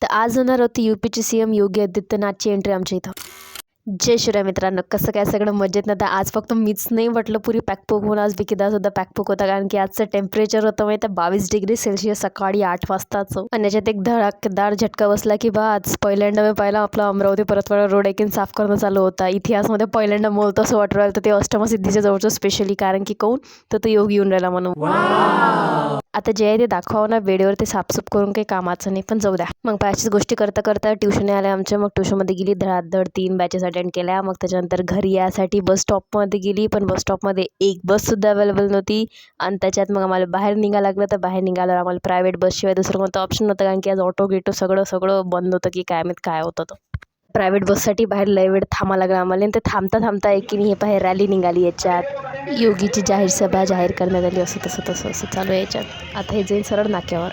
तर आज होणार होती यूपीचे सीएम योगी आदित्यनाथची एंट्री आमच्या इथं. जय शिवराय मित्रांनो, कसं काय सगळं मजेत ना. तर आज फक्त मीच नाही म्हटलं, पुरी पॅकपूक होऊन आज विकीदासुद्धा पॅकपूक होता. कारण की आजचं टेम्परेचर होतं माहिती आहे 22°C सकाळी 8 वाजताचं. आणि याच्यात एक धडाकेदार झटका बसला की बा आज पहिल्यांदा मी पाहिला आपला अमरावती परतवाडा रोड एकीन साफ करणं चालू होता. इतिहासमध्ये पहिल्यांदा बोलतं असं वाटू राहिलं तर ते अष्टमसिद्धीच्या जवळचं स्पेशली. कारण की कोण तर तो योग येऊन राहिला म्हणून. आता जे आहे ते दाखवावं ना वेळेवर, ते साफसूफ करून काही कामाचं नाही, पण जाऊ द्या. मग पायाचीच गोष्टी करता करता ट्युशन आल्या आमच्या. मग ट्युशनमध्ये गेली, धडाधड 3 बॅचेस अटेंड केल्या. मग त्याच्यानंतर घरी यासाठी बस स्टॉपमध्ये गेली, पण बस स्टॉपमध्ये एक बससुद्धा अवेलेबल नव्हती. आणि त्याच्यात मग आम्हाला बाहेर निघायला लागलं. तर बाहेर निघाल्यावर आम्हाला प्रायव्हेट बसशिवाय दुसरं कोणतं ऑप्शन नव्हतं. कारण की आज ऑटो गेटो सगळं बंद होतं की काय माहीत काय होतं. तर प्रायव्हेट बससाठी बाहेर लय वेळ थांबा लागला आम्हाला. आणि ते थांबता थांबता एकीने हे बाहेर रॅली निघाली याच्यात योगीची जाहीर सभा जाहीर करण्यात आली, असं चालू आहे याच्यात. आता हे जाईल सरळ नाक्यावर.